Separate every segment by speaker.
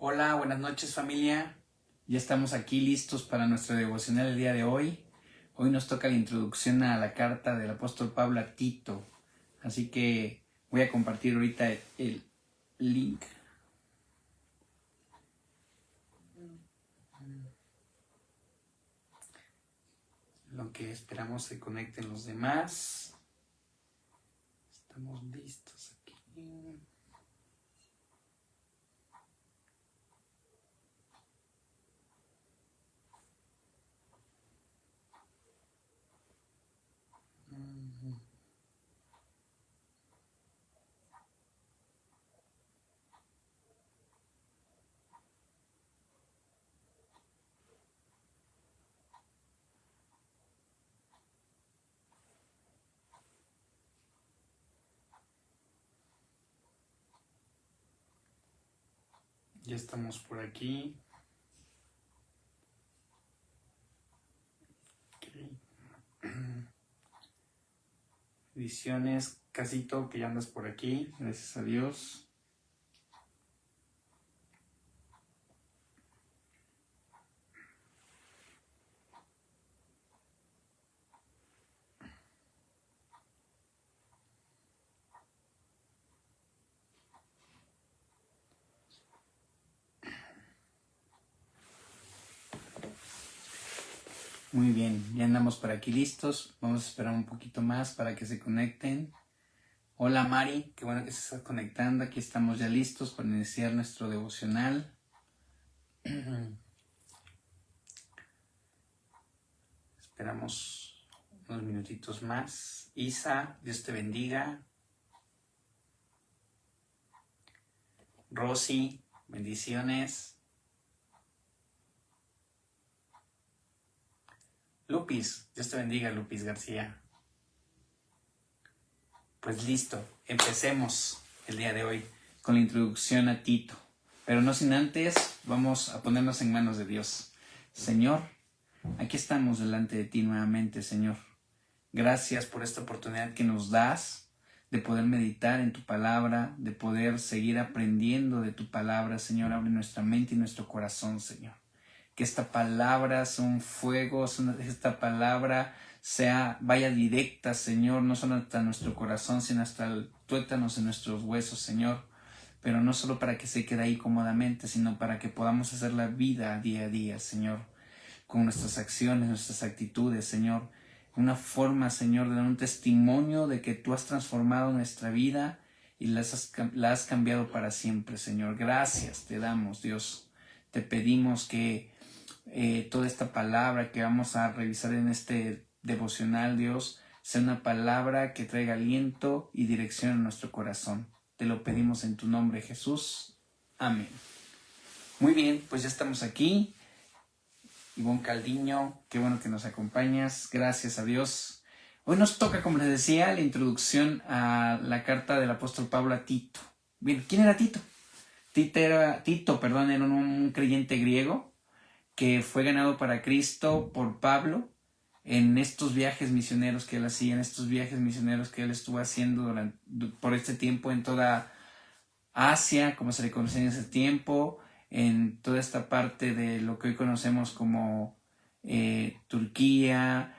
Speaker 1: Hola, buenas noches familia. Ya estamos aquí listos para nuestro devocional el día de hoy. Hoy nos toca la introducción a la carta del apóstol Pablo a Tito. Así que voy a compartir ahorita el link. Lo que esperamos se conecten los demás. Estamos listos aquí. Ya estamos por aquí. Okay. Ediciones, Casito, que ya andas por aquí, gracias a Dios. Muy bien, ya andamos por aquí listos. Vamos a esperar un poquito más para que se conecten. Hola Mari, qué bueno que se está conectando. Aquí estamos ya listos para iniciar nuestro devocional. Esperamos unos minutitos más. Isa, Dios te bendiga. Rosy, bendiciones. Lupis, Dios te bendiga, Lupis García. Pues listo, empecemos el día de hoy con la introducción a Tito. Pero no sin antes, vamos a ponernos en manos de Dios. Señor, aquí estamos delante de ti nuevamente, Señor. Gracias por esta oportunidad que nos das de poder meditar en tu palabra, de poder seguir aprendiendo de tu palabra, Señor. Abre nuestra mente y nuestro corazón, Señor. Que esta palabra sea un fuego, esta palabra vaya directa, Señor, no solo hasta nuestro corazón, sino hasta el tuétanos en nuestros huesos, Señor. Pero no solo para que se quede ahí cómodamente, sino para que podamos hacer la vida día a día, Señor, con nuestras acciones, nuestras actitudes, Señor. Una forma, Señor, de dar un testimonio de que tú has transformado nuestra vida y la has cambiado para siempre, Señor. Gracias te damos, Dios. Te pedimos que toda esta palabra que vamos a revisar en este devocional, Dios, sea una palabra que traiga aliento y dirección a nuestro corazón. Te lo pedimos en tu nombre, Jesús. Amén. Muy bien, pues ya estamos aquí. Ivonne Caldiño, qué bueno que nos acompañas. Gracias a Dios. Hoy nos toca, como les decía, la introducción a la carta del apóstol Pablo a Tito. Bien, ¿quién era Tito? Tito, era un creyente griego que fue ganado para Cristo por Pablo en estos viajes misioneros que él hacía, en estos viajes misioneros que él estuvo haciendo por este tiempo en toda Asia, como se le conocía en ese tiempo, en toda esta parte de lo que hoy conocemos como Turquía,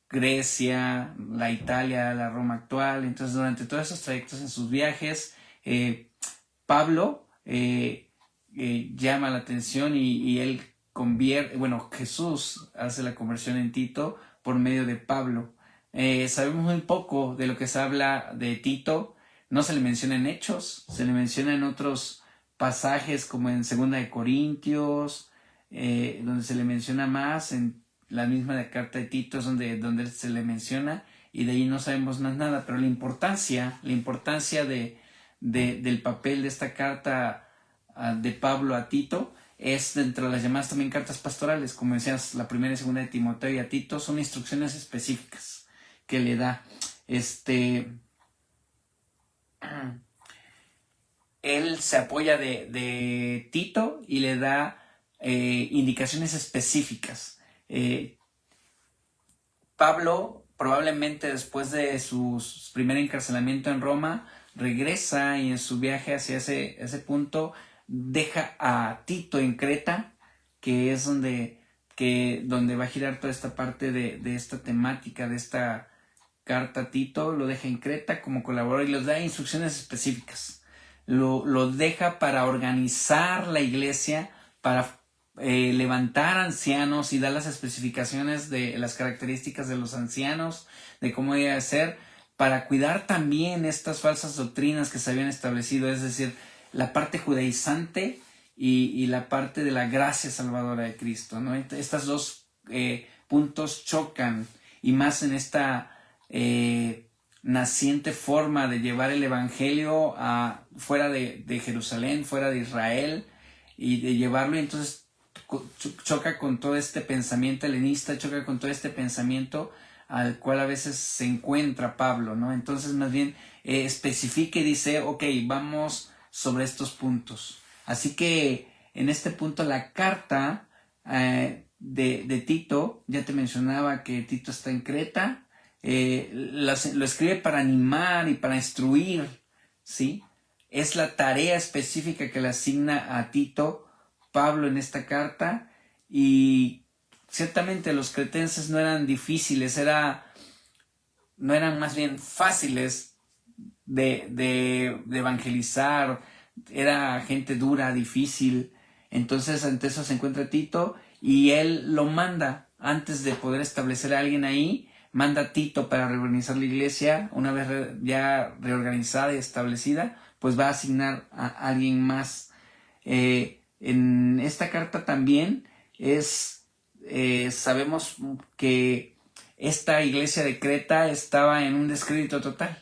Speaker 1: Grecia, la Italia, la Roma actual. Entonces, durante todos esos trayectos en sus viajes, Pablo llama la atención y él Jesús hace la conversión en Tito por medio de Pablo. Sabemos muy poco de lo que se habla de Tito. No se le menciona en Hechos, se le menciona en otros pasajes como en 2 de Corintios, donde se le menciona más. En la misma carta de Tito es donde se le menciona, y de ahí no sabemos nada. Pero la importancia del papel de esta carta de Pablo a Tito es dentro de las llamadas también cartas pastorales, como decías, la primera y segunda de Timoteo y a Tito son instrucciones específicas que le da. Él se apoya de Tito y le da indicaciones específicas. Pablo, probablemente después de su primer encarcelamiento en Roma, regresa y en su viaje hacia ese punto deja a Tito en Creta, que es donde va a girar toda esta parte de esta temática, de esta carta a Tito. Lo deja en Creta como colaborador y les da instrucciones específicas. Lo deja para organizar la iglesia, para levantar ancianos y dar las especificaciones de las características de los ancianos, de cómo debe ser, para cuidar también estas falsas doctrinas que se habían establecido, es decir, la parte judaizante y la parte de la gracia salvadora de Cristo, ¿no? Estos dos puntos chocan, y más en esta naciente forma de llevar el evangelio fuera de Jerusalén, fuera de Israel, y de llevarlo, y entonces choca con todo este pensamiento helenista, choca con todo este pensamiento al cual a veces se encuentra Pablo, ¿no? Entonces más bien especifica y dice, ok, vamos sobre estos puntos. Así que en este punto la carta de Tito, ya te mencionaba que Tito está en Creta, lo escribe para animar y para instruir, ¿sí? Es la tarea específica que le asigna a Tito Pablo en esta carta, y ciertamente los cretenses no eran difíciles, no eran más bien fáciles de evangelizar, era gente dura, difícil. Entonces ante eso se encuentra Tito y él lo manda, antes de poder establecer a alguien ahí, manda a Tito para reorganizar la iglesia. Una vez ya reorganizada y establecida, pues va a asignar a alguien más. En esta carta también sabemos que esta iglesia de Creta estaba en un descrédito total,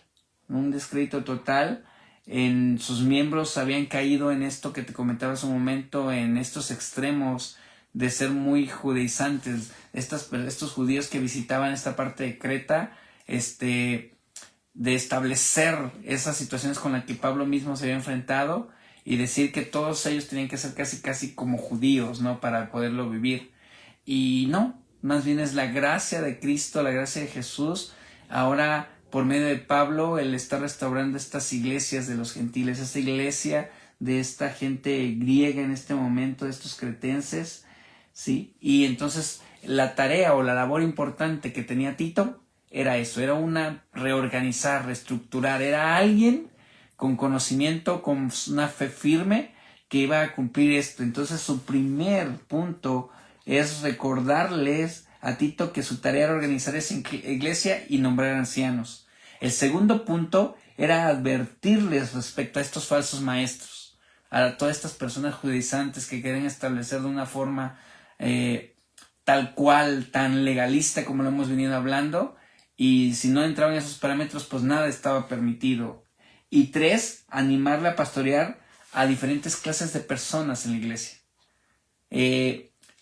Speaker 1: en sus miembros habían caído en esto que te comentaba hace un momento, en estos extremos de ser muy judaizantes, estos judíos que visitaban esta parte de Creta, de establecer esas situaciones con las que Pablo mismo se había enfrentado, y decir que todos ellos tenían que ser casi como judíos, ¿no? Para poderlo vivir. Y no, más bien es la gracia de Cristo, la gracia de Jesús. Ahora, por medio de Pablo, él está restaurando estas iglesias de los gentiles, esta iglesia de esta gente griega en este momento, de estos cretenses, ¿sí? Y entonces la tarea o la labor importante que tenía Tito era eso, era reorganizar, reestructurar, era alguien con conocimiento, con una fe firme, que iba a cumplir esto. Entonces su primer punto es recordarles a Tito que su tarea era organizar esa iglesia y nombrar ancianos. El segundo punto era advertirles respecto a estos falsos maestros, a todas estas personas judaizantes que quieren establecer de una forma tal cual, tan legalista como lo hemos venido hablando, y si no entraban en esos parámetros, pues nada estaba permitido. Y 3, animarle a pastorear a diferentes clases de personas en la iglesia.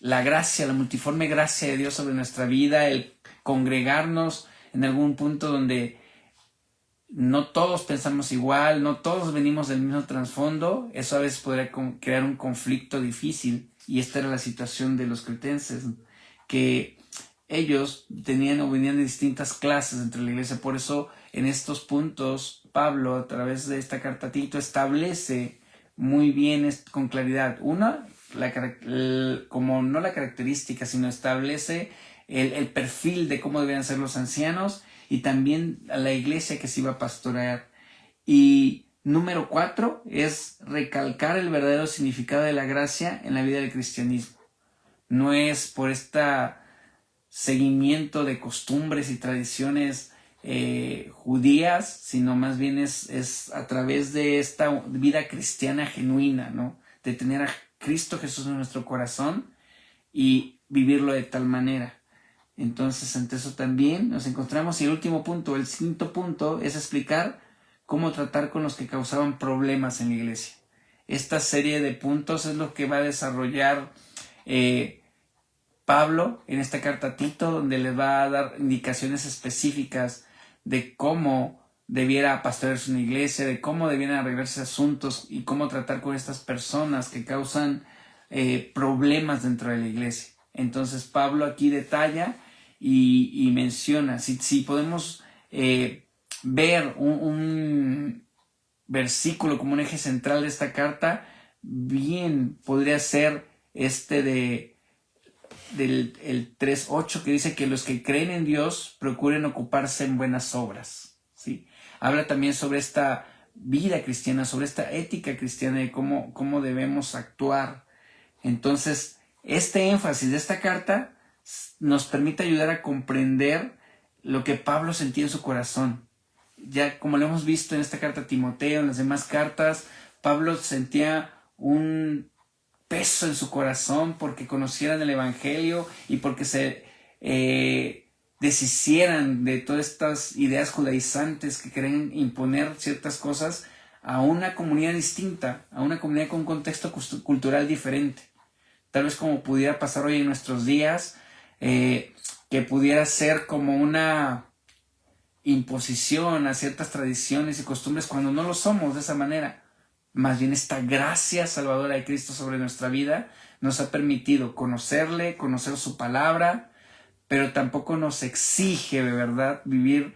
Speaker 1: La gracia, la multiforme gracia de Dios sobre nuestra vida, el congregarnos en algún punto donde no todos pensamos igual, no todos venimos del mismo trasfondo, eso a veces podría crear un conflicto difícil, y esta era la situación de los cretenses, que ellos tenían o venían de distintas clases entre la iglesia. Por eso en estos puntos Pablo, a través de esta carta a Tito, establece muy bien con claridad, como no la característica, sino establece el perfil de cómo debían ser los ancianos, y también a la iglesia que se iba a pastorear. Y número 4 es recalcar el verdadero significado de la gracia en la vida del cristianismo. No es por seguimiento de costumbres y tradiciones judías, sino más bien es a través de esta vida cristiana genuina, ¿no? De tener a Cristo Jesús en nuestro corazón y vivirlo de tal manera. Entonces, ante eso también nos encontramos. Y el último punto, el 5º punto, es explicar cómo tratar con los que causaban problemas en la iglesia. Esta serie de puntos es lo que va a desarrollar Pablo en esta carta a Tito, donde les va a dar indicaciones específicas de cómo debiera pastorearse una iglesia, de cómo debieran arreglarse asuntos y cómo tratar con estas personas que causan problemas dentro de la iglesia. Entonces Pablo aquí detalla y menciona, si podemos ver un versículo como un eje central de esta carta, bien podría ser del 3:8, que dice que los que creen en Dios procuren ocuparse en buenas obras, ¿sí? Habla también sobre esta vida cristiana, sobre esta ética cristiana de cómo debemos actuar. Entonces, este énfasis de esta carta nos permite ayudar a comprender lo que Pablo sentía en su corazón. Ya como lo hemos visto en esta carta a Timoteo, en las demás cartas, Pablo sentía un peso en su corazón porque conocieran el Evangelio y porque se deshicieran de todas estas ideas judaizantes que quieren imponer ciertas cosas a una comunidad distinta, a una comunidad con un contexto cultural diferente. Tal vez como pudiera pasar hoy en nuestros días, que pudiera ser como una imposición a ciertas tradiciones y costumbres cuando no lo somos de esa manera. Más bien esta gracia salvadora de Cristo sobre nuestra vida nos ha permitido conocerle, conocer su palabra, pero tampoco nos exige de verdad vivir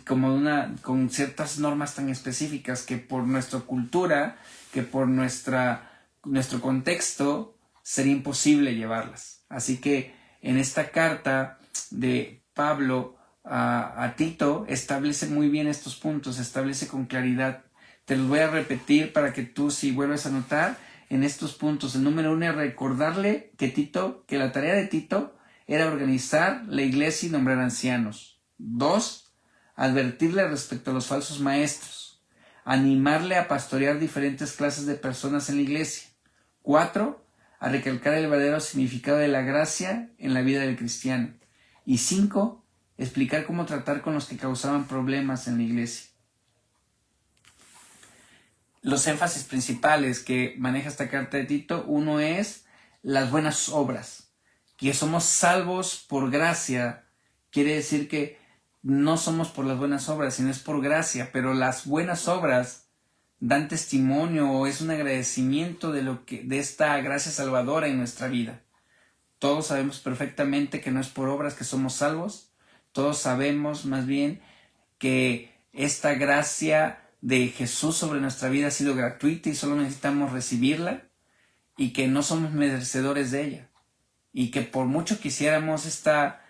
Speaker 1: con ciertas normas tan específicas que por nuestra cultura, que por nuestro contexto sería imposible llevarlas. Así que en esta carta de Pablo a Tito establece muy bien estos puntos, establece con claridad. Te los voy a repetir para que tú, si vuelves a notar en estos puntos. El número 1 es recordarle que la tarea de Tito era organizar la iglesia y nombrar ancianos. 2, advertirle respecto a los falsos maestros. Animarle a pastorear diferentes clases de personas en la iglesia. 4, a recalcar el verdadero significado de la gracia en la vida del cristiano. Y 5, explicar cómo tratar con los que causaban problemas en la iglesia. Los énfasis principales que maneja esta carta de Tito, uno es las buenas obras, que somos salvos por gracia. Quiere decir que no somos por las buenas obras, sino es por gracia, pero las buenas obras dan testimonio o es un agradecimiento de esta gracia salvadora en nuestra vida. Todos sabemos perfectamente que no es por obras que somos salvos. Todos sabemos más bien que esta gracia de Jesús sobre nuestra vida ha sido gratuita y solo necesitamos recibirla, y que no somos merecedores de ella, y que por mucho quisiéramos esta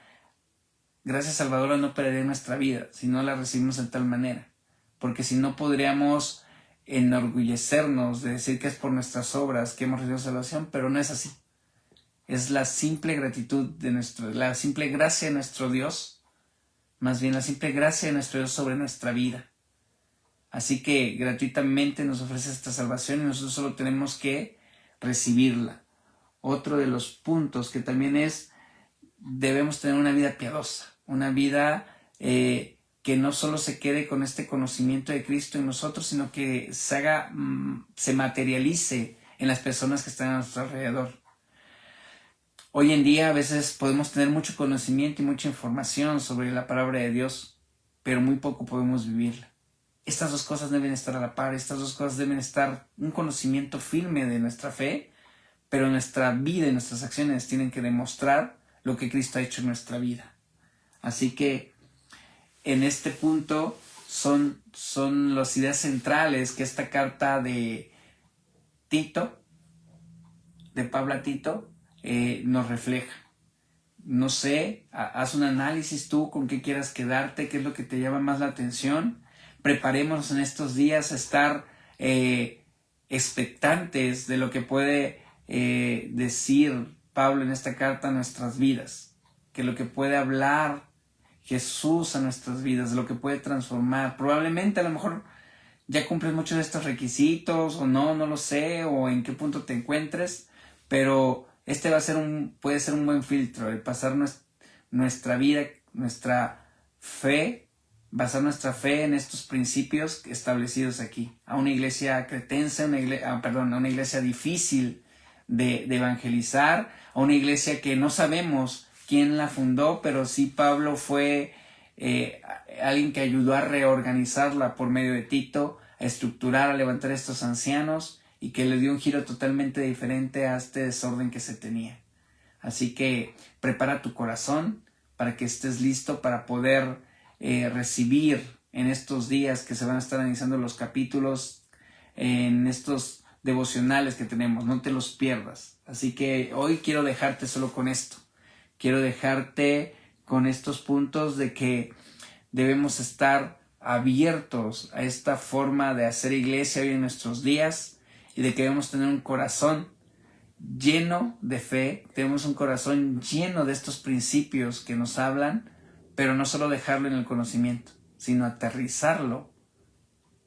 Speaker 1: gracia salvadora no perdería nuestra vida si no la recibimos de tal manera, porque si no podríamos enorgullecernos de decir que es por nuestras obras que hemos recibido salvación, pero no es así. Es la simple gratitud la simple gracia de nuestro Dios, más bien la simple gracia de nuestro Dios sobre nuestra vida. Así que gratuitamente nos ofrece esta salvación y nosotros solo tenemos que recibirla. Otro de los puntos que también debemos tener una vida piadosa, una vida que no solo se quede con este conocimiento de Cristo en nosotros, sino que se materialice en las personas que están a nuestro alrededor. Hoy en día a veces podemos tener mucho conocimiento y mucha información sobre la palabra de Dios, pero muy poco podemos vivirla. Estas dos cosas deben estar a la par, estas dos cosas deben estar un conocimiento firme de nuestra fe, pero nuestra vida y nuestras acciones tienen que demostrar lo que Cristo ha hecho en nuestra vida. Así que en este punto son las ideas centrales que esta carta de Tito, de Pablo a Tito, nos refleja. No sé, haz un análisis tú con qué quieras quedarte, qué es lo que te llama más la atención. Preparémonos en estos días a estar expectantes de lo que puede decir Pablo en esta carta a nuestras vidas, que lo que puede hablar Jesús a nuestras vidas, de lo que puede transformar. Probablemente a lo mejor ya cumples muchos de estos requisitos o no lo sé, o en qué punto te encuentres, pero este puede ser un buen filtro, el pasar nuestra vida, nuestra fe, basar nuestra fe en estos principios establecidos aquí. A una iglesia cretense, a una iglesia difícil de evangelizar, a una iglesia que no sabemos quién la fundó, pero sí Pablo fue alguien que ayudó a reorganizarla por medio de Tito, a estructurar, a levantar a estos ancianos, y que le dio un giro totalmente diferente a este desorden que se tenía. Así que prepara tu corazón para que estés listo para poder recibir en estos días que se van a estar analizando los capítulos, en estos devocionales que tenemos, no te los pierdas. Así que hoy quiero dejarte solo con esto. Quiero dejarte con estos puntos de que debemos estar abiertos a esta forma de hacer iglesia hoy en nuestros días y de que debemos tener un corazón lleno de fe, tenemos un corazón lleno de estos principios que nos hablan, pero no solo dejarlo en el conocimiento, sino aterrizarlo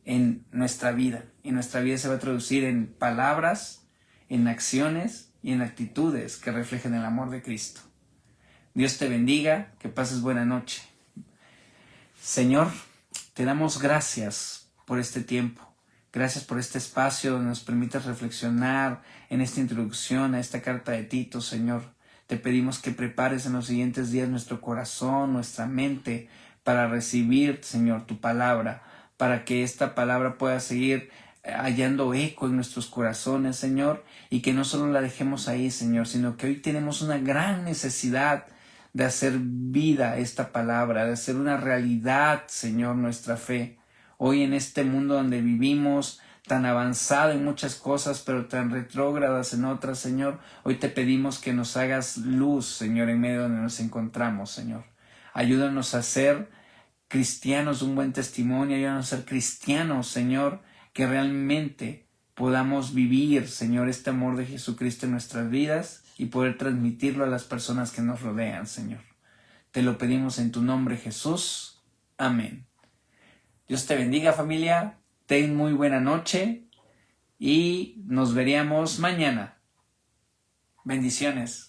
Speaker 1: en nuestra vida. Y nuestra vida se va a traducir en palabras, en acciones y en actitudes que reflejen el amor de Cristo. Dios te bendiga, que pases buena noche. Señor, te damos gracias por este tiempo. Gracias por este espacio donde nos permitas reflexionar en esta introducción a esta carta de Tito, Señor. Te pedimos que prepares en los siguientes días nuestro corazón, nuestra mente, para recibir, Señor, tu palabra, para que esta palabra pueda seguir hallando eco en nuestros corazones, Señor, y que no solo la dejemos ahí, Señor, sino que hoy tenemos una gran necesidad de hacer vida esta palabra, de hacer una realidad, Señor, nuestra fe. Hoy en este mundo donde vivimos, tan avanzado en muchas cosas, pero tan retrógradas en otras, Señor, hoy te pedimos que nos hagas luz, Señor, en medio donde nos encontramos, Señor. Ayúdanos a ser cristianos de un buen testimonio, ayúdanos a ser cristianos, Señor, que realmente podamos vivir, Señor, este amor de Jesucristo en nuestras vidas y poder transmitirlo a las personas que nos rodean, Señor. Te lo pedimos en tu nombre, Jesús. Amén. Dios te bendiga, familia. Ten muy buena noche y nos veríamos mañana. Bendiciones.